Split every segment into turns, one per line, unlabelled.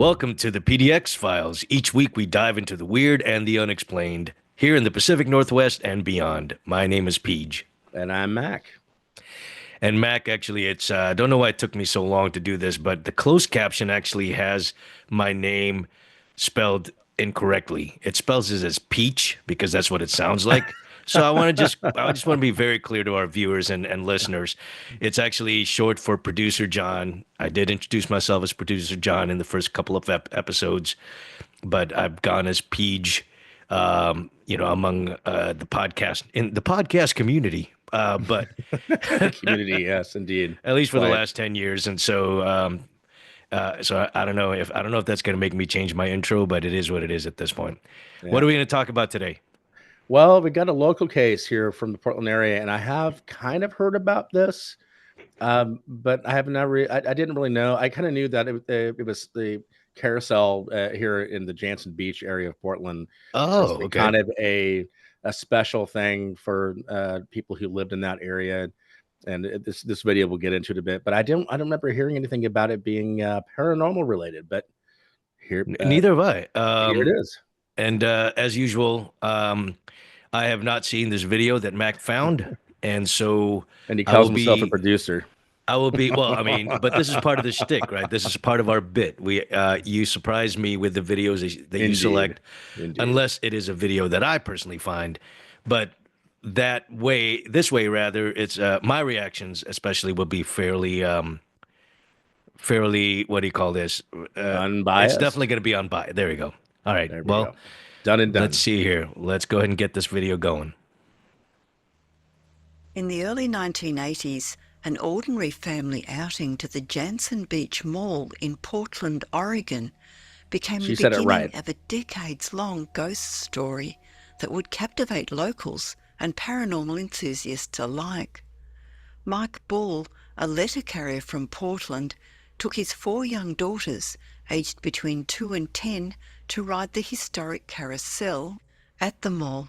Welcome to the PDX files. Each week we dive into the weird and the unexplained here in the Pacific Northwest and beyond. My name is Peach.
And I'm Mac.
And Mac, actually, I don't know why it took me so long to do this, but the closed caption actually has my name spelled incorrectly. It spells it as Peach because that's what it sounds like. So I just want to be very clear to our viewers and listeners. It's actually short for producer John. I did introduce myself as producer John in the first couple of episodes, but I've gone as Peach, among the podcast in the podcast community. But
Community, yes, indeed.
at least for the
Quiet.
last 10 years. And so I don't know if that's going to make me change my intro, but it is what it is at this point. What
Yeah.
are we going to talk about today?
Well, we got a local case here from the Portland area, and I have kind of heard about this, but I have not I didn't really know. I kind of knew that it was the Carousel here in the Jansen Beach area of Portland as
Oh,
the
okay.
kind of a special thing for people who lived in that area. And this video will get into it a bit, but I don't remember hearing anything about it being paranormal related. But here
Neither have I.
here it is.
And as usual, I have not seen this video that Mac found, and so
And he
I
calls
will
himself a
be
producer.
well, I mean, but this is part of the shtick, right? This is part of our bit. You surprise me with the videos that you
Indeed.
select,
Indeed.
unless it is a video that I personally find. But this way rather, it's my reactions, especially, will be fairly. What do you call this? It's definitely
Unbiased.
going to be unbiased. There we go. All right.
There we
Well,
go. Done and
let's
done.
see here. Let's go ahead and get this video going.
In the early 1980s, an ordinary family outing to the Jansen Beach Mall in Portland, Oregon, became
She
the
said it
beginning
right.
of a decades-long ghost story that would captivate locals and paranormal enthusiasts alike. Mike Ball, a letter carrier from Portland, took his 4 young daughters, aged between 2 and 10, to ride the historic Carousel at the mall.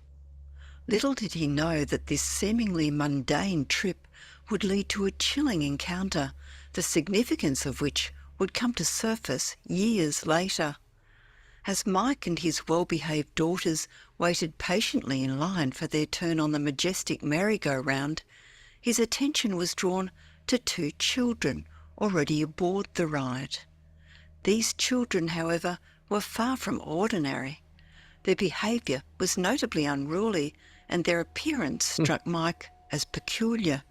Little did he know that this seemingly mundane trip would lead to a chilling encounter, the significance of which would come to surface years later. As Mike and his well-behaved daughters waited patiently in line for their turn on the majestic merry-go-round, his attention was drawn to 2 children already aboard the ride. These children, however, were far from ordinary. Their behaviour was notably unruly, and their appearance struck Mike as peculiar.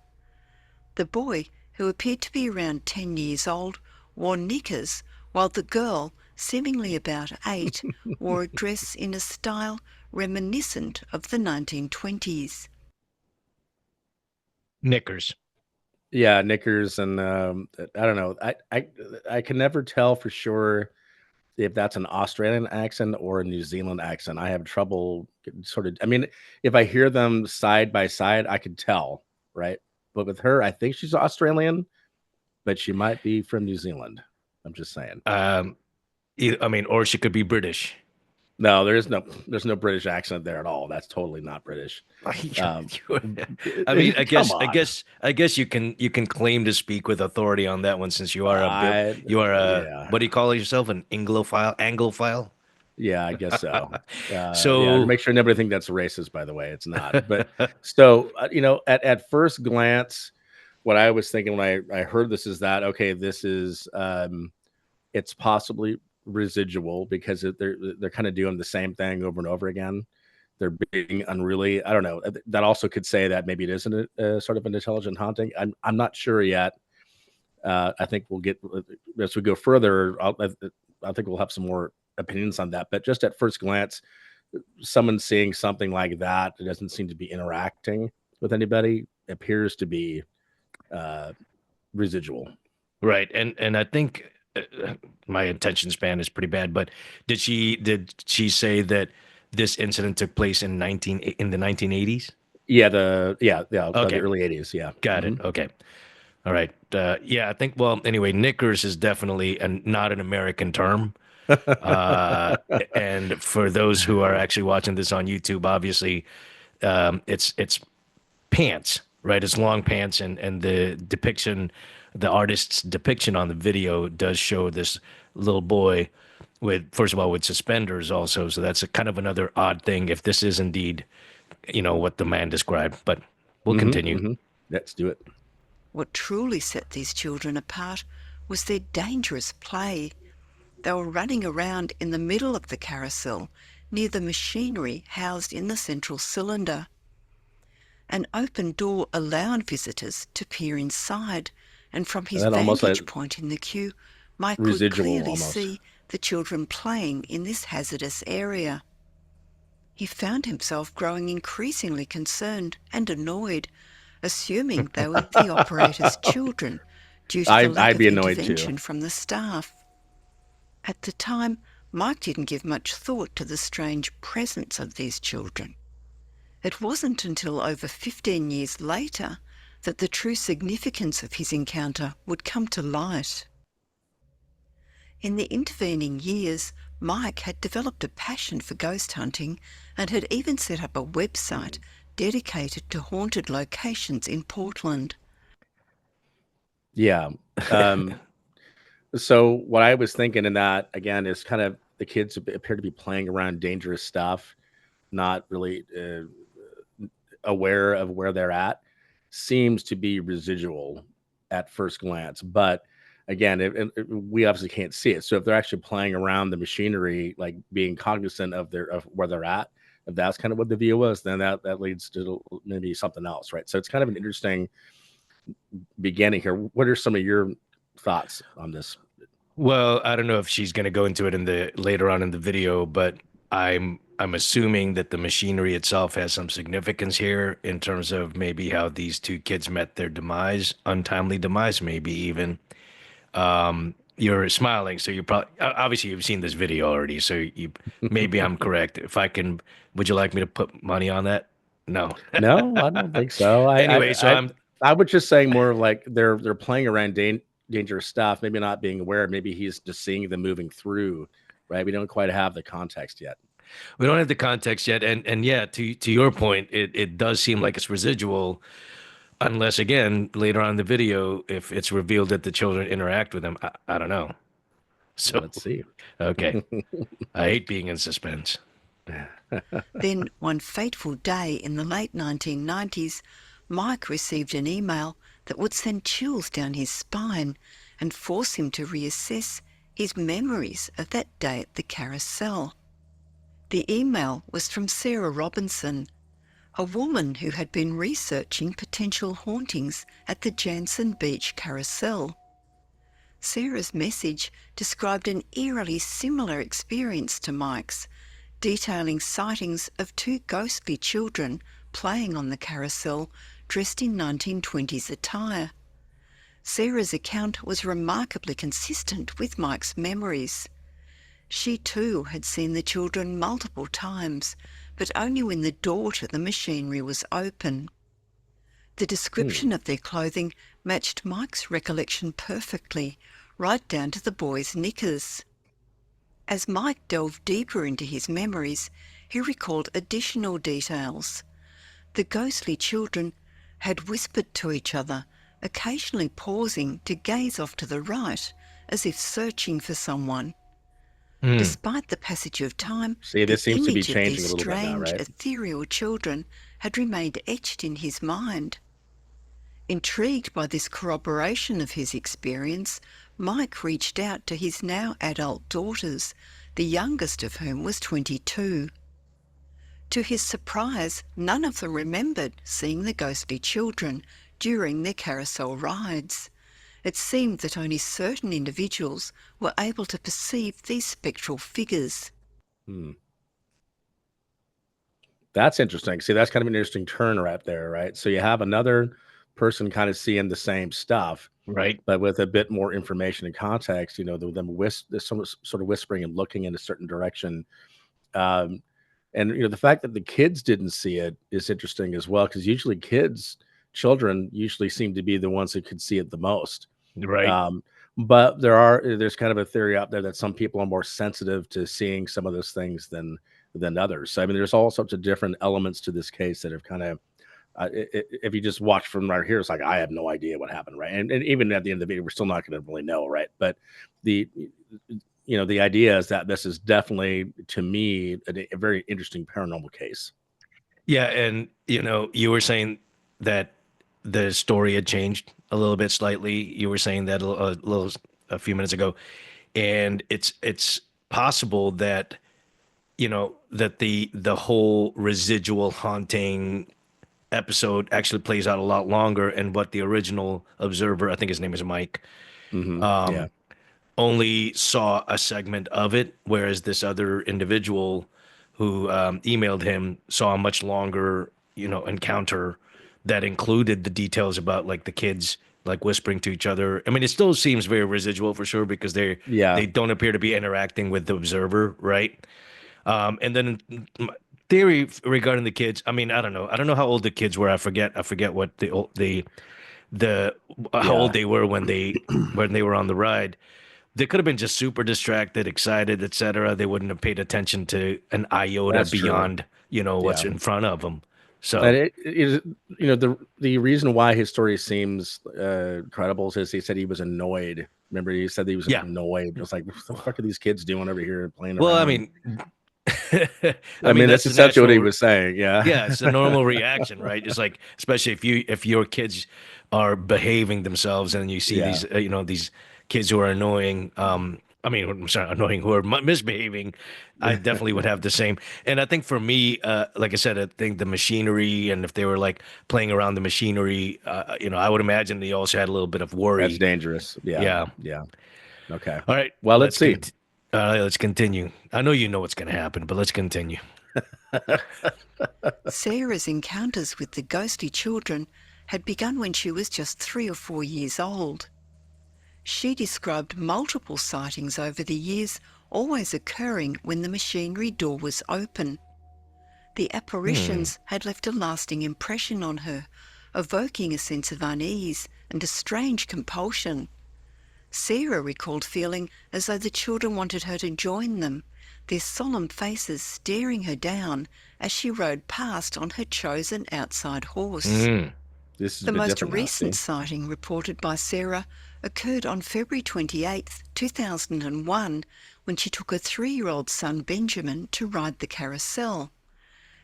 The boy, who appeared to be around 10 years old, wore knickers, while the girl, seemingly about 8, wore a dress in a style reminiscent of the 1920s.
Knickers.
Yeah, knickers and I don't know. I can never tell for sure if that's an Australian accent or a New Zealand accent. I have trouble sort of. I mean, if I hear them side by side, I could tell, right? But with her, I think she's Australian, but she might be from New Zealand. I'm just saying.
Um, I mean, or she could be British.
No, there's no British accent there at all. That's totally not British. Um,
I mean,
come on.
I guess you can claim to speak with authority on that one since
I
you are a
yeah.
what do you call yourself, an Anglophile?
Yeah, I guess so. Yeah, to
So
make sure nobody think that's racist, by the way, it's not. But so, at first glance, what I was thinking when I heard this is that, okay, this is, it's possibly residual because they're kind of doing the same thing over and over again. They're being unruly. I don't know. That also could say that maybe it isn't a sort of an intelligent haunting. I'm not sure yet. I think we'll get as we go further. I think we'll have some more opinions on that. But just at first glance, someone seeing something like that doesn't seem to be interacting with anybody. Appears to be uh, residual.
right, and I think my attention span is pretty bad, but did she say that this incident took place in the 1980s?
Yeah, the
Okay,
early '80s. Yeah.
got it.
Hmm.
Okay. All right. Yeah, I think, well, anyway, knickers is definitely not an American term. Uh, and for those who are actually watching this on YouTube, obviously, it's pants, right? It's long pants, and the depiction the artist's depiction on the video does show this little boy with, first of all, with suspenders also. So that's a kind of another odd thing if this is indeed, what the man described. But we'll continue.
Let's do it.
What truly set these children apart was their dangerous play. They were running around in the middle of the carousel near the machinery housed in the central cylinder. An open door allowed visitors to peer inside, and from his
That almost like
vantage point in the queue, Mike could
residual
clearly
almost.
see the children playing in this hazardous area. He found himself growing increasingly concerned and annoyed, assuming they were the operator's children due to the lack
I'd
of
be annoyed too.
intervention from the staff. At the time, Mike didn't give much thought to the strange presence of these children. It wasn't until over 15 years later that the true significance of his encounter would come to light. In the intervening years, Mike had developed a passion for ghost hunting and had even set up a website dedicated to haunted locations in Portland.
Yeah. So what I was thinking in that, again, is kind of the kids appear to be playing around dangerous stuff, not really aware of where they're at. Seems to be residual at first glance. But again, we obviously can't see it. So if they're actually playing around the machinery, like being cognizant of where they're at, if that's kind of what the view was, then that leads to maybe something else, right? So it's kind of an interesting beginning here. What are some of your thoughts on this?
Well, I don't know if she's going to go into it in the later on in the video, but I'm assuming that the machinery itself has some significance here in terms of maybe how these two kids met their demise, untimely demise, maybe even. You're smiling, so you probably obviously you've seen this video already, so maybe I'm correct. If I can, would you like me to put money on that? No.
No, I don't think so.
Anyway, so
I was just saying more of like they're playing around dangerous stuff, maybe not being aware. Maybe he's just seeing them moving through, right? We don't quite have the context yet.
we don't have the context yet, and yeah, to your point, it does seem like it's residual, unless again later on in the video, if it's revealed that the children interact with him, I don't know. So
Let's see.
okay, I hate being in suspense.
Then, one fateful day in the late 1990s, Mike received an email that would send chills down his spine and force him to reassess his memories of that day at the Carousel. The email was from Sarah Robinson, a woman who had been researching potential hauntings at the Jansen Beach Carousel. Sarah's message described an eerily similar experience to Mike's, detailing sightings of two ghostly children playing on the carousel dressed in 1920s attire. Sarah's account was remarkably consistent with Mike's memories. She too had seen the children multiple times, but only when the door to the machinery was open. The description of their clothing matched Mike's recollection perfectly, right down to the boys' knickers. As Mike delved deeper into his memories, he recalled additional details. The ghostly children had whispered to each other, occasionally pausing to gaze off to the right, as if searching for someone. Despite the passage of time,
See,
the
this seems to be
image of
changing
these
a little bit now,
strange,
right?
ethereal children had remained etched in his mind. Intrigued by this corroboration of his experience, Mike reached out to his now adult daughters, the youngest of whom was 22. To his surprise, none of them remembered seeing the ghostly children during their carousel rides. It seemed that only certain individuals were able to perceive these spectral figures.
That's interesting. See, that's kind of an interesting turn right there, right? So you have another person kind of seeing the same stuff,
Right.
but with a bit more information and context. There's some sort of whispering and looking in a certain direction. Um, and the fact that the kids didn't see it is interesting as well, because usually children usually seem to be the ones who could see it the most.
Right.
But there's kind of a theory out there that some people are more sensitive to seeing some of those things than others. So I mean, there's all sorts of different elements to this case that have kind of if you just watch from right here, it's like I have no idea what happened, right? And even at the end of the video, we're still not going to really know, right? But the the idea is that this is definitely, to me, a very interesting paranormal case.
Yeah, and you were saying that the story had changed a little bit slightly. You were saying that a few minutes ago, and it's possible that that the whole residual haunting episode actually plays out a lot longer, and what the original observer, I think his name is Mike,
Yeah,
only saw a segment of it, whereas this other individual who emailed him saw a much longer, encounter that included the details about like the kids like whispering to each other. I mean, it still seems very residual for sure because they
yeah,
don't appear to be interacting with the observer, right? And then theory regarding the kids. I mean, I don't know how old the kids were. I forget what the how old
yeah.
they were when they were on the ride. They could have been just super distracted, excited, etc. They wouldn't have paid attention to an iota
That's true.
beyond, what's
Yeah.
in front of them.
And
So,
it is, the reason why his story seems credible is he said he was annoyed. Remember, he said he was
yeah.
annoyed. It was like, what the fuck are these kids doing over here playing
Well, I
around?
mean,
I
I mean
mean, that's
that's the
essentially what he
natural.
was saying. Yeah.
Yeah, it's a normal reaction, right? It's like, especially if your kids are behaving themselves and you see
Yeah.
these, these kids who are annoying. I mean, I'm sorry, annoying who are misbehaving. I definitely would have the same. And I think for me, like I said, I think the machinery, and if they were like playing around the machinery, I would imagine they also had a little bit of
That's
worry.
dangerous. Yeah.
Yeah.
Yeah. Okay.
All right,
Well, let's see.
let's continue. I know you know what's going to happen, but let's continue.
Sarah's encounters with the ghostly children had begun when she was just 3 or 4 years old. She described multiple sightings over the years, always occurring when the machinery door was open. The
Hmm.
apparitions had left a lasting impression on her, evoking a sense of unease and a strange compulsion. Sarah recalled feeling as though the children wanted her to join them, their solemn faces staring her down as she rode past on her chosen outside horse.
Mm.
This is
The
a bit
most
different now.
recent
See?
sighting reported by Sarah occurred on February 28, 2001, when she took her 3-year-old son Benjamin to ride the carousel.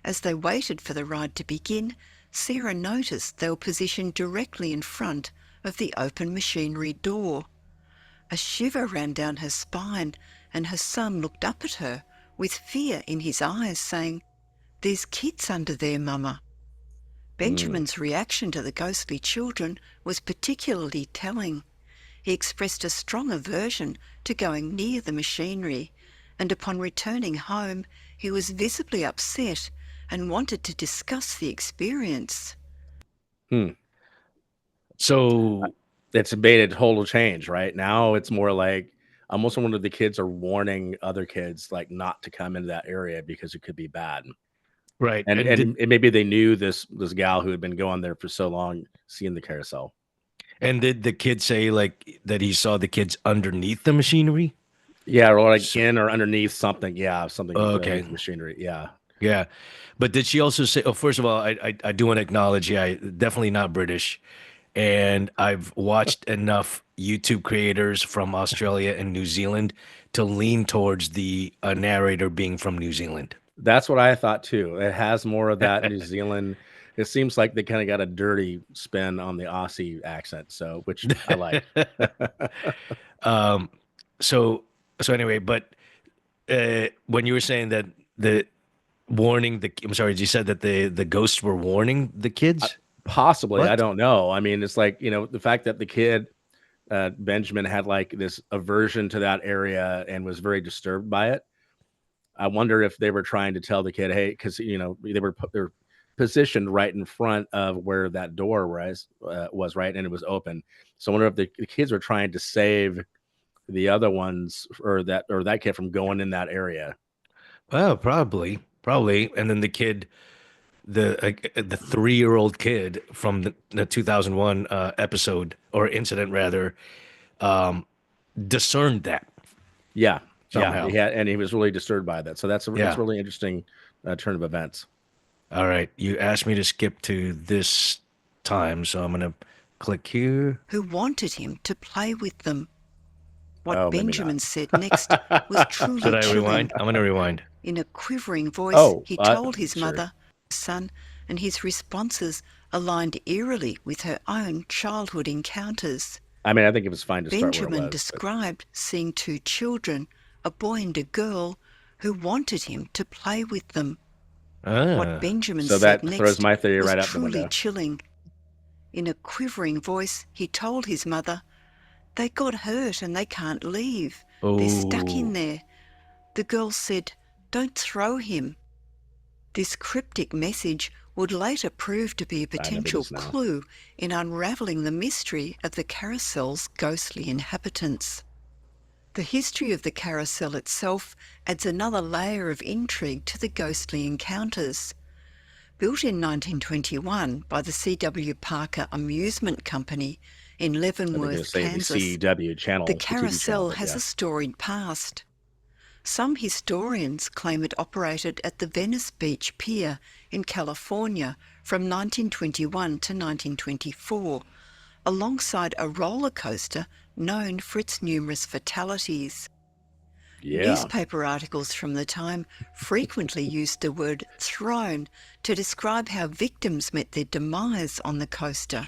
As they waited for the ride to begin, Sarah noticed they were positioned directly in front of the open machinery door. A shiver ran down her spine, and her son looked up at her with fear in his eyes, saying, "There's kids under there, Mama."
Mm.
Benjamin's reaction to the ghostly children was particularly telling. He expressed a strong aversion to going near the machinery, and upon returning home, he was visibly upset and wanted to discuss the experience.
Hmm.
So,
It's made a total change, right? Now it's more like almost one of the kids are warning other kids like not to come into that area because it could be bad.
right.
And
And
and, and maybe they knew this gal who had been going there for so long, seeing the carousel.
did the kid say like that he saw the kids underneath the machinery?
Yeah, or like
So,
in or underneath something. Yeah, something
okay.
underneath the machinery. Yeah.
Yeah. But did she also say, oh, first of all, I do want to acknowledge, yeah, definitely not British. And I've watched enough YouTube creators from Australia and New Zealand to lean towards the narrator being from New Zealand.
That's what I thought too. It has more of that New Zealand. It seems like they kind of got a dirty spin on the Aussie accent, so which I like.
Um, so so anyway, but when you were saying that the I'm sorry, you said that the ghosts were warning the
Uh,
kids?
Possibly, I
What?
don't know. I mean, it's like, the fact that the kid, Benjamin, had like this aversion to that area and was very disturbed by it. I wonder if they were trying to tell the kid, hey, because they were positioned right in front of where that door was right, and it was open. So I wonder if the kids were trying to save the other ones or that kid from going in that area.
Well, probably. And then the kid, the 3-year-old kid from the 2001 episode or incident rather, um, discerned that
Yeah, yeah,
somehow.
and he was really disturbed by that. So that's a
Yeah.
really interesting turn of events.
All right, you asked me to skip to this time, so I'm gonna click here.
who wanted him to play with them. What
Oh, maybe not.
Benjamin said next was
Should
truly
I
chilling.
rewind? I'm gonna rewind.
In a quivering voice,
Oh,
he told his
sure.
mother, son, and his responses aligned eerily with her own childhood encounters.
I mean, I think it was fine to start where it
Benjamin
was, but
described seeing two children, a boy and a girl, who wanted him to play with them. What
Ah,
Benjamin
so
said
that throws
next
my theory
was
right out the
truly
window.
chilling. In a quivering voice, he told his mother, they got hurt and they can't leave. They're stuck in
oh,
there. The girl said, don't throw him. This cryptic message would later prove to be a
I know it
potential
is now.
clue in unravelling the mystery of the carousel's ghostly inhabitants. The history of the carousel itself adds another layer of intrigue to the ghostly encounters. Built in 1921 by the C.W. Parker Amusement Company in
I think going to
Leavenworth,
say the
Kansas,
CW
the
channel, the TV channel,
carousel
but
has
yeah.
a storied past. Some historians claim it operated at the Venice Beach Pier in California from 1921 to 1924, alongside a roller coaster known for its numerous fatalities.
Yeah.
Newspaper articles from the time frequently used the word thrown to describe how victims met their demise on the coaster,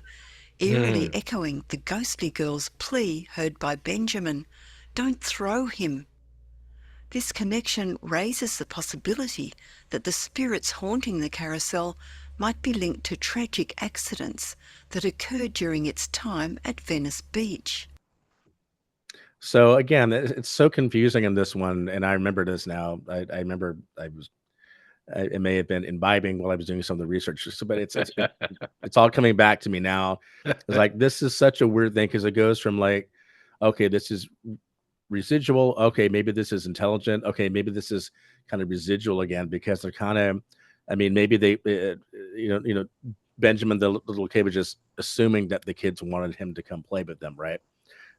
eerily echoing the ghostly girl's plea heard by Benjamin, don't throw him. This connection raises the possibility that the spirits haunting the carousel might be linked to tragic accidents that occurred during its time at Venice Beach.
So again, it's so confusing in this one, and I remember this now. I remember it may have been imbibing while I was doing some of the research, but it's all coming back to me now. It's like this is such a weird thing because it goes from like, okay, this is residual. Okay, maybe this is intelligent. Okay, maybe this is kind of residual again because they're kind of, I mean, maybe they, Benjamin, the little kid was just assuming that the kids wanted him to come play with them, right?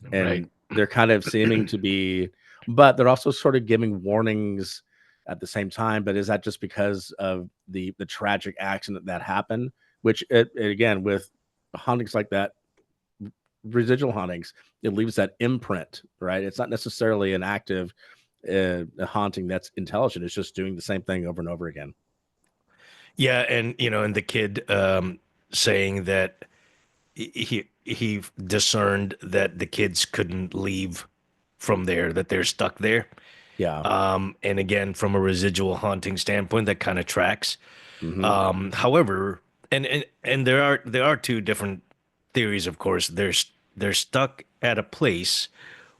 right.
And they're kind of seeming to be, but they're also sort of giving warnings at the same time. But is that just because of the tragic accident that happened? Which again, with hauntings like that, residual hauntings, it leaves that imprint, right? It's not necessarily an active haunting that's intelligent. It's just doing the same thing over and over again.
Yeah, and and the kid saying that he discerned that the kids couldn't leave from there, that they're stuck there.
Yeah.
And again, from a residual haunting standpoint, that kind of tracks.
Hmm.
However, and there are two different theories, of course. They're stuck at a place,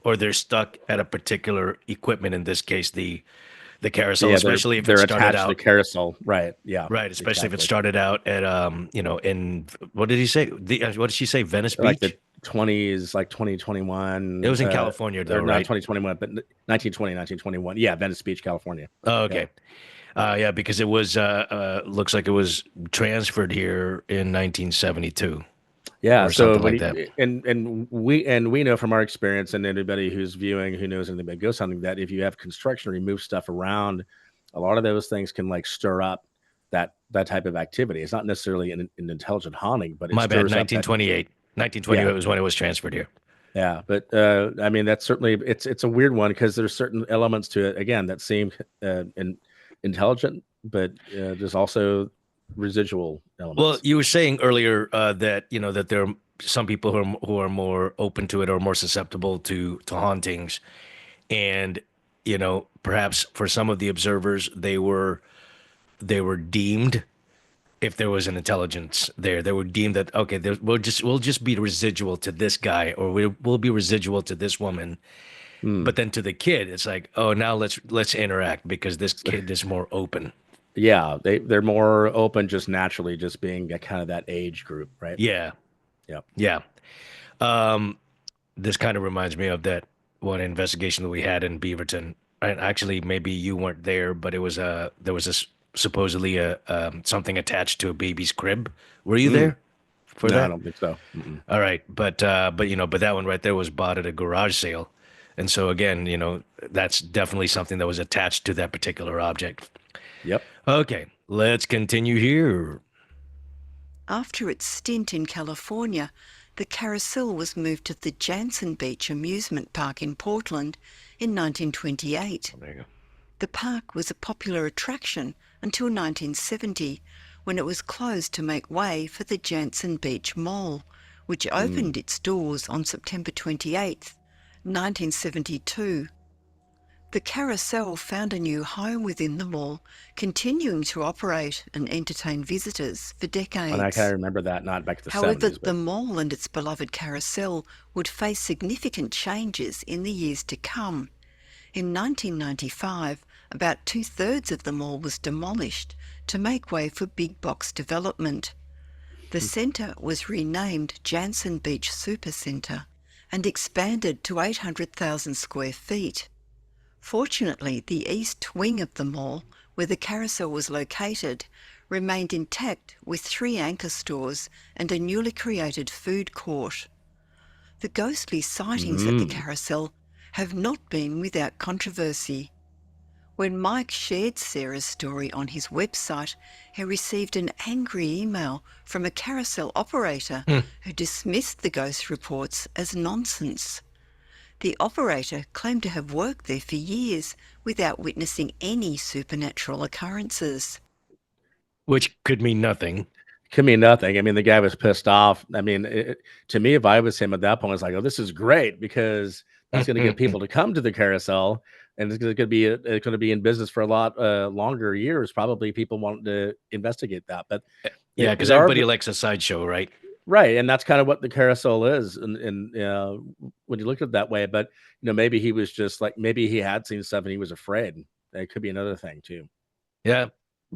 or they're stuck at a particular equipment. In this case, the carousel,
Yeah,
especially if it
they're
started
attached to the
out
carousel, right? Yeah,
right, especially if it
exactly.
started out at in what did he say? What did she say? Venice
Like the
Beach?
20s, like
It
2021,
was in California, though,
or not
right?
2021, but 1920, 1921. Yeah, Venice Beach, California.
Oh,
Yep.
okay. Yeah, because it was looks like it was transferred here in 1972
Yeah.
or
So
something
when
like that.
we know from our experience, and anybody who's viewing who knows anything about ghost hunting, that if you have construction remove stuff around, a lot of those things can like stir up that type of activity. It's not necessarily an intelligent haunting, but it
My bad,
stirs up that.
1928.
Yeah.
1928 was when it was transferred here.
Yeah, but I mean that's certainly it's a weird one because there's certain elements to it again that seem intelligent, but there's also residual
Well,
elements.
you were saying earlier that that there are some people who are more open to it or more susceptible to hauntings, and perhaps for some of the observers they were deemed, if there was an intelligence there, they were deemed that okay, we'll just be residual to this guy, or we'll be residual to this woman.
Hmm.
But then to the kid, it's like, oh, now let's interact because this kid is more open.
Yeah, they're more open just naturally, just being a kind of that age group, right?
Yeah,
Yep.
yeah. Um, this kind of reminds me of that one investigation that we had in Beaverton. And actually, maybe you weren't there, but there was supposedly a something attached to a baby's crib. Were you
Mm.
there for
No, I
that?
don't think so. Mm-mm.
All right, but that one right there was bought at a garage sale, and so again, that's definitely something that was attached to that particular object.
Yep.
Okay, Let's continue here.
After its stint in California, the Carousel was moved to the Jantzen Beach Amusement Park in Portland in 1928.
There you go.
The park was a popular attraction until 1970, when it was closed to make way for the Jantzen Beach Mall, which opened its doors on September 28, 1972. The Carousel found a new home within the mall, continuing to operate and entertain visitors for
And I
decades.
kind of remember that, not back to the
However,
70s,
the
but
mall and its beloved Carousel would face significant changes in the years to come. In 1995, about 2/3 of the mall was demolished to make way for big box development. The centre was renamed Jantzen Beach Supercentre and expanded to 800,000 square feet. Fortunately, the east wing of the mall, where the Carousel was located, remained intact with 3 anchor stores and a newly created food court. The ghostly sightings at the Carousel have not been without controversy. When Mike shared Sarah's story on his website, he received an angry email from a Carousel operator who dismissed the ghost reports as nonsense. The operator claimed to have worked there for years without witnessing any supernatural occurrences.
Which could mean nothing.
could mean nothing. I mean, the guy was pissed off. I mean, to me, if I was him at that point, I was like, oh, this is great because that's going to get people to come to the carousel, and it's going to be in business for a lot longer years. Probably people want to investigate that, but
Yeah, because
there are
everybody likes a sideshow, right?
right, and that's kind of what the carousel is, and when you look at it that way. But maybe he was just like, maybe he had seen stuff and he was afraid. That could be another thing too.
Yeah,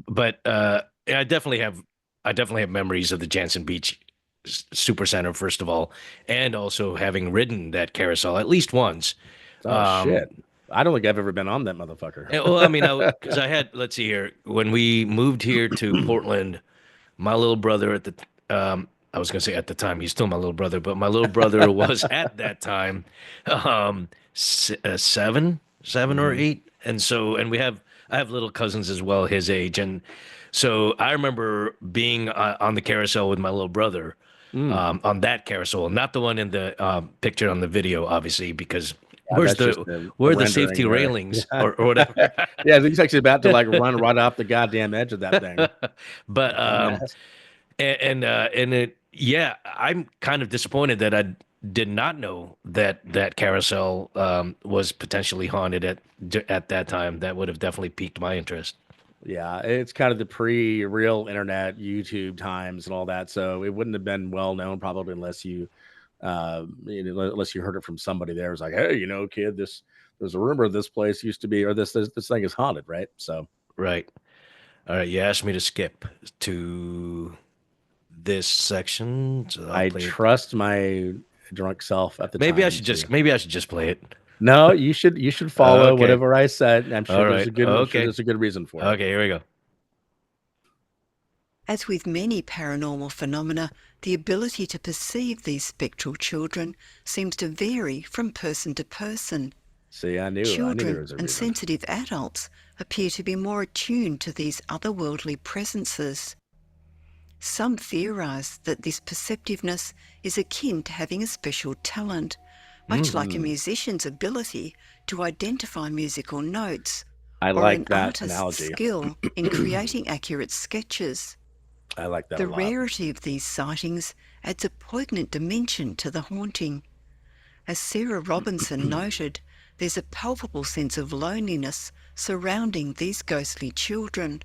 but yeah, I definitely have memories of the Jantzen Beach Super Center, first of all, and also having ridden that carousel at least once.
Oh shit! I don't think I've ever been on that motherfucker.
Well, I mean, because I had, let's see here, when we moved here to Portland, my little brother at the I was gonna say at the time, he's still my little brother, but my little brother was at that time seven or
Mhm.
eight, and so I have little cousins as well his age, and so I remember being on the carousel with my little brother
Mm.
on that carousel, not the one in the picture on the video, obviously, because
Yeah, that's just a
where are the
rendering
safety
there.
railings
Yeah.
or whatever.
Yeah, he's actually about to like run right off the goddamn edge of that thing.
But
Dumbass.
and it, yeah, I'm kind of disappointed that I did not know that that carousel was potentially haunted at that time. That would have definitely piqued my interest.
Yeah, it's kind of the pre-real internet, YouTube times and all that. So it wouldn't have been well known probably unless you heard it from somebody there. It was like, hey, kid, there's a rumor this place used to be, or this thing is haunted, right? So
Right. All right. You asked me to skip to this section, so I'll
I
play it.
trust my drunk self at the time to.
Maybe I should just play it.
No, you should follow
Okay.
whatever I said.
All right.
I'm sure
Okay.
there's a good reason for it.
Okay. Here we go.
As with many paranormal phenomena, the ability to perceive these spectral children seems to vary from person to person.
See, I knew there
Children
was a
and
reason.
sensitive adults appear to be more attuned to these otherworldly presences. Some theorise that this perceptiveness is akin to having a special talent, much like a
Mhm.
musician's ability to identify musical notes,
I
or an
like that
artist's
analogy.
skill in creating accurate sketches.
I like that a
The
lot.
rarity of these sightings adds a poignant dimension to the haunting. As Sarah Robinson noted, there's a palpable sense of loneliness surrounding these ghostly children.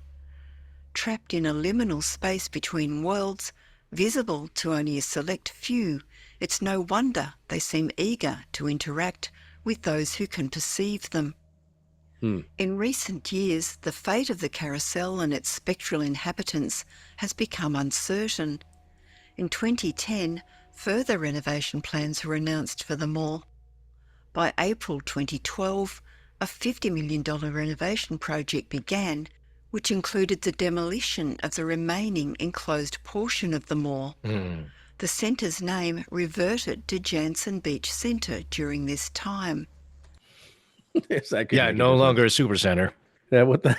Trapped in a liminal space between worlds, visible to only a select few, it's no wonder they seem eager to interact with those who can perceive them. In recent years, the fate of the carousel and its spectral inhabitants has become uncertain. In 2010, further renovation plans were announced for the mall. By April 2012, a $50 million renovation project began, which included the demolition of the remaining enclosed portion of the mall. The centre's name reverted to Jantzen Beach Centre during this time.
Yes, that could
Yeah,
make a
no
difference.
longer a super center.
Yeah, what the?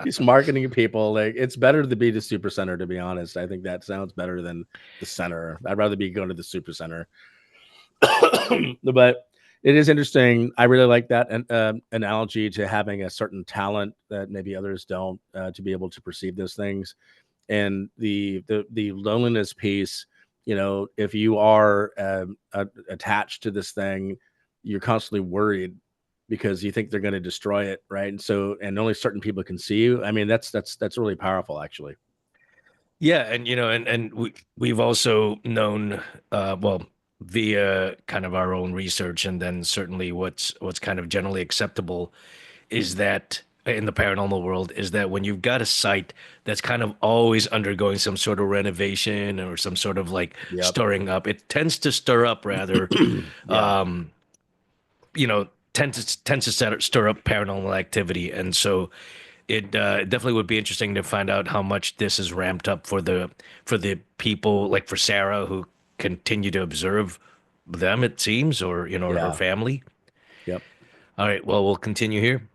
these marketing people, like, it's better to be the super center, to be honest. I think that sounds better than the center. I'd rather be going to the super center. But it is interesting. I really like that analogy to having a certain talent that maybe others don't, to be able to perceive those things. And the loneliness piece, if you are attached to this thing, you're constantly worried because you think they're going to destroy it, right? And so, and only certain people can see you. I mean, that's really powerful, actually.
Yeah, and we've also known, well, via kind of our own research, and then certainly what's kind of generally acceptable is that in the paranormal world is that when you've got a site that's kind of always undergoing some sort of renovation or some sort of like
Yep.
stirring up, it tends to stir up rather,
Yeah.
tends to stir up paranormal activity, and so it definitely would be interesting to find out how much this is ramped up for the people like for Sarah who continue to observe them, it seems, or or her
Yeah.
family.
Yep.
All right, well, we'll continue here.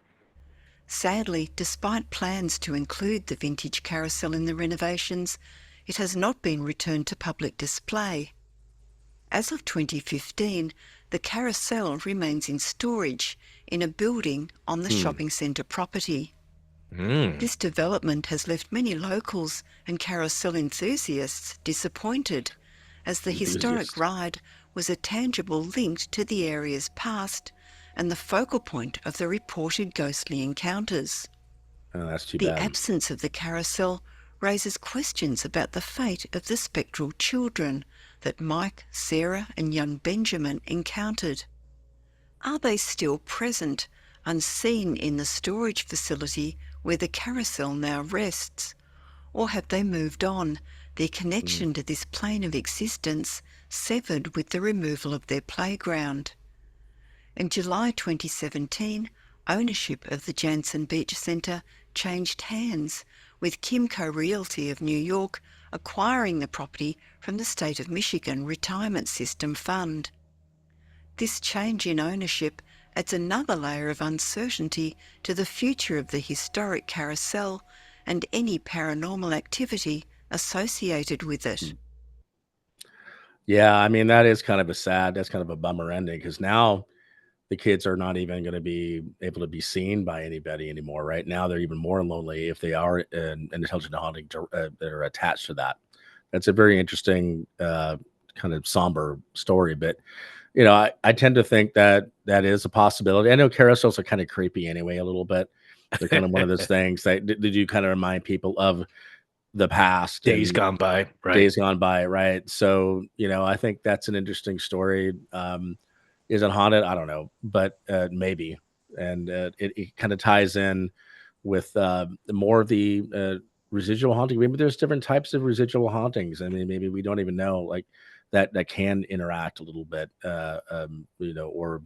Sadly, despite plans to include the vintage carousel in the renovations, it has not been returned to public display. As of 2015, the carousel remains in storage in a building on the shopping centre property.
Hmm.
This development has left many locals and carousel enthusiasts disappointed, as the historic
Enthusiast.
ride was a tangible link to the area's past and the focal point of the reported ghostly encounters.
Oh, that's too
The
bad.
absence of the carousel raises questions about the fate of the spectral children that Mike, Sarah and young Benjamin encountered. Are they still present, unseen in the storage facility where the carousel now rests? Or have they moved on, their
Mm.
connection to this plane of existence severed with the removal of their playground? In July 2017, ownership of the Jansen Beach Centre changed hands, with Kimco Realty of New York acquiring the property from the State of Michigan Retirement System Fund. This change in ownership adds another layer of uncertainty to the future of the historic carousel and any paranormal activity associated with it.
Yeah, I mean, that's kind of a bummer ending, because now the kids are not even going to be able to be seen by anybody anymore. Right now, they're even more lonely if they are an intelligent haunting that are attached to that. That's a very interesting, kind of somber story. But I tend to think that that is a possibility. I know carousels are kind of creepy anyway, a little bit. They're kind of one of those things that did you kind of remind people of the past
Days
and
gone by, right?
days gone by, right? So, I think that's an interesting story. Is it haunted? I don't know, but maybe. And it kind of ties in with more of the residual haunting. Maybe there's different types of residual hauntings. I mean, maybe we don't even know, like that can interact a little bit, or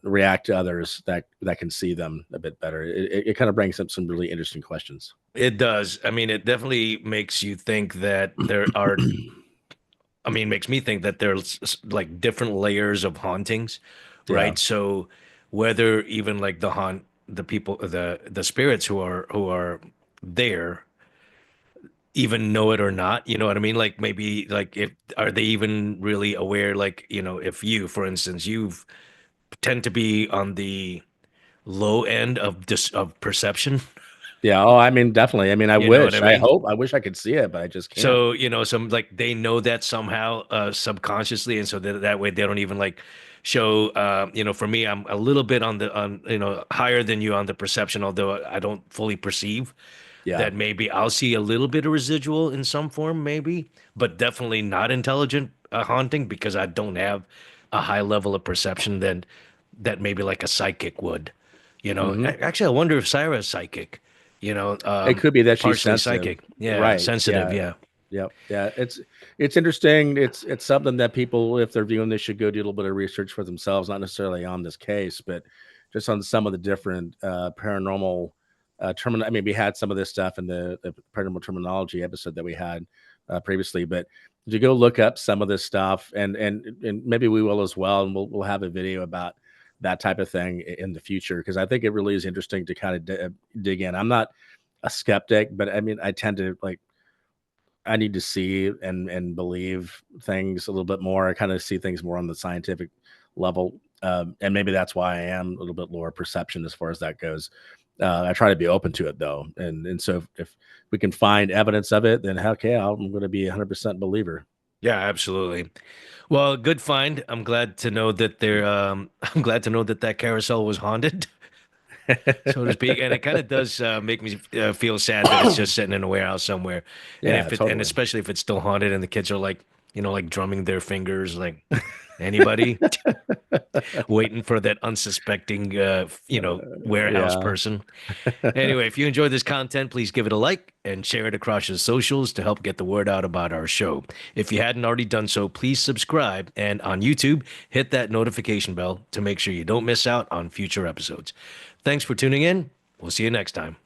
react to others that can see them a bit better. It kind of brings up some really interesting questions.
It does. I mean, it definitely makes you think that there are, I mean, makes me think that there's like different layers of hauntings,
Yeah.
right? So whether even like the people, the spirits who are there even know it or not, you know what I mean? Like maybe like if are they even really aware? Like, if you, for instance, you've tend to be on the low end of of perception,
Yeah. Oh, I mean, definitely. I mean,
you know what I mean?
I wish I could see it, but I just can't.
So, some like they know that somehow subconsciously, and so that way they don't even like show for me, I'm a little bit on higher than you on the perception, although I don't fully perceive
Yeah.
that maybe I'll see a little bit of residual in some form, maybe, but definitely not intelligent haunting because I don't have a high level of perception that maybe like a psychic would.
Hmm.
Actually, I wonder if Sarah's psychic,
It could be that she's
partially
sensitive.
psychic. Yeah,
Right.
sensitive.
Yeah.
Yeah.
Yep. Yeah. It's interesting. It's something that people, if they're viewing this, should go do a little bit of research for themselves, not necessarily on this case, but just on some of the different paranormal I mean, we had some of this stuff in the paranormal terminology episode that we had previously, but to go look up some of this stuff, and maybe we will as well, and we'll have a video about that type of thing in the future, because I think it really is interesting to kind of dig in. I'm not a skeptic, but I mean, I tend to like, I need to see and believe things a little bit more. I kind of see things more on the scientific level, and maybe that's why I am a little bit lower perception as far as that goes. I try to be open to it though, and so if we can find evidence of it, then heck yeah, I'm going to be 100% believer.
Yeah, absolutely. Well, good find. I'm glad to know that I'm glad to know that that carousel was haunted, so to speak. And it kind of does make me feel sad that it's just sitting in a warehouse somewhere. And
Yeah,
and
totally.
especially if it's still haunted and the kids are like, like drumming their fingers, like anybody waiting for that unsuspecting, warehouse
Yeah.
person. Anyway, if you enjoyed this content, please give it a like and share it across your socials to help get the word out about our show. If you hadn't already done so, please subscribe. And on YouTube, hit that notification bell to make sure you don't miss out on future episodes. Thanks for tuning in. We'll see you next time.